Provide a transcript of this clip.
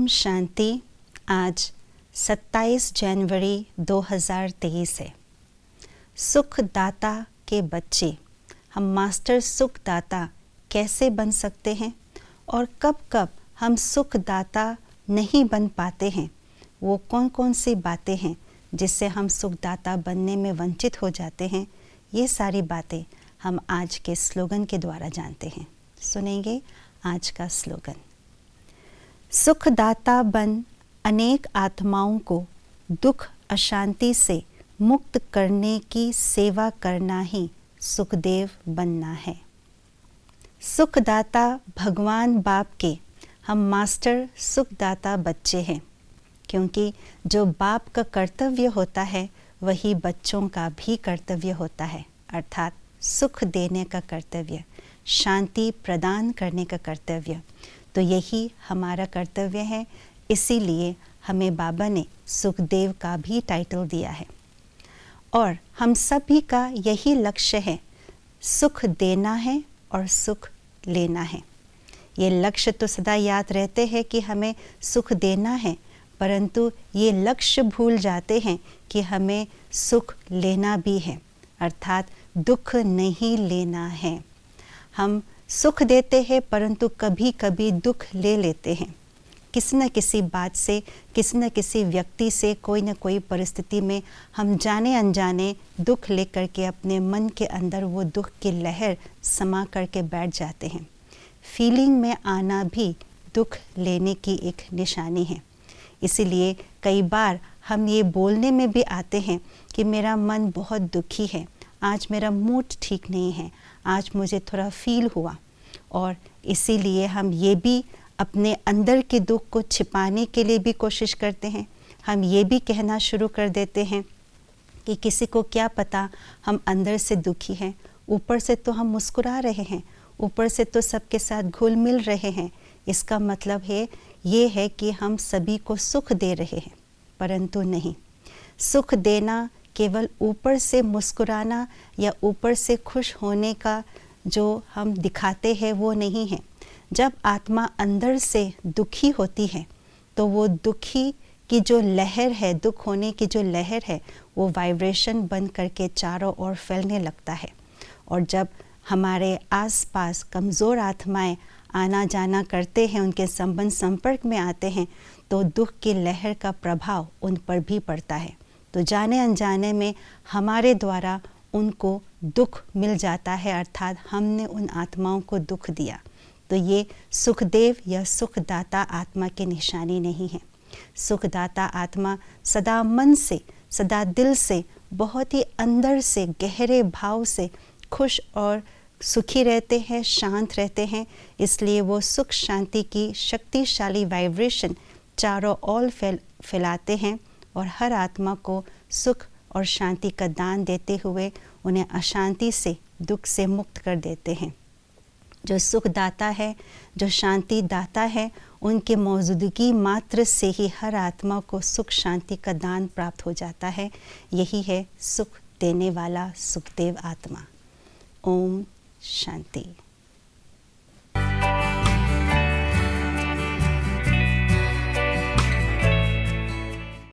ओम शांति। आज 27 जनवरी 2023 है। सुखदाता के बच्चे हम मास्टर सुखदाता कैसे बन सकते हैं और कब कब हम सुखदाता नहीं बन पाते हैं, वो कौन कौन सी बातें हैं जिससे हम सुखदाता बनने में वंचित हो जाते हैं, ये सारी बातें हम आज के स्लोगन के द्वारा जानते हैं। सुनेंगे आज का स्लोगन। सुखदाता बन अनेक आत्माओं को दुख अशांति से मुक्त करने की सेवा करना ही सुखदेव बनना है। सुखदाता भगवान बाप के हम मास्टर सुखदाता बच्चे हैं, क्योंकि जो बाप का कर्तव्य होता है वही बच्चों का भी कर्तव्य होता है, अर्थात सुख देने का कर्तव्य, शांति प्रदान करने का कर्तव्य। तो यही हमारा कर्तव्य है, इसीलिए हमें बाबा ने सुखदेव का भी टाइटल दिया है। और हम सभी का यही लक्ष्य है, सुख देना है और सुख लेना है। ये लक्ष्य तो सदा याद रहते हैं कि हमें सुख देना है, परंतु ये लक्ष्य भूल जाते हैं कि हमें सुख लेना भी है, अर्थात दुख नहीं लेना है। हम सुख देते हैं परंतु कभी कभी दुख ले लेते हैं। किसी न किसी बात से, किसी न किसी व्यक्ति से, कोई न कोई परिस्थिति में हम जाने अनजाने दुख लेकर के अपने मन के अंदर वो दुख की लहर समा करके बैठ जाते हैं। फीलिंग में आना भी दुख लेने की एक निशानी है। इसीलिए कई बार हम ये बोलने में भी आते हैं कि मेरा मन बहुत दुखी है, आज मेरा मूड ठीक नहीं है, आज मुझे थोड़ा फील हुआ। और इसीलिए हम ये भी अपने अंदर के दुख को छिपाने के लिए भी कोशिश करते हैं। हम ये भी कहना शुरू कर देते हैं कि किसी को क्या पता हम अंदर से दुखी हैं, ऊपर से तो हम मुस्कुरा रहे हैं, ऊपर से तो सबके साथ घुल मिल रहे हैं। इसका मतलब है ये है कि हम सभी को सुख दे रहे हैं, परंतु नहीं। सुख देना केवल ऊपर से मुस्कुराना या ऊपर से खुश होने का जो हम दिखाते हैं वो नहीं है। जब आत्मा अंदर से दुखी होती है तो वो दुखी की जो लहर है, दुख होने की जो लहर है, वो वाइब्रेशन बन करके चारों ओर फैलने लगता है। और जब हमारे आसपास कमज़ोर आत्माएं आना जाना करते हैं, उनके संबंध संपर्क में आते हैं, तो दुख की लहर का प्रभाव उन पर भी पड़ता है। तो जाने अनजाने में हमारे द्वारा उनको दुख मिल जाता है, अर्थात हमने उन आत्माओं को दुख दिया। तो ये सुखदेव या सुखदाता आत्मा की निशानी नहीं है। सुखदाता आत्मा सदा मन से, सदा दिल से, बहुत ही अंदर से, गहरे भाव से खुश और सुखी रहते हैं, शांत रहते हैं। इसलिए वो सुख शांति की शक्तिशाली वाइब्रेशन चारों ओर फैलाते हैं और हर आत्मा को सुख और शांति का दान देते हुए उन्हें अशांति से, दुख से मुक्त कर देते हैं। जो सुखदाता है, जो शांति दाता है, उनके मौजूदगी मात्र से ही हर आत्मा को सुख शांति का दान प्राप्त हो जाता है। यही है सुख देने वाला सुखदेव आत्मा। ओम शांति।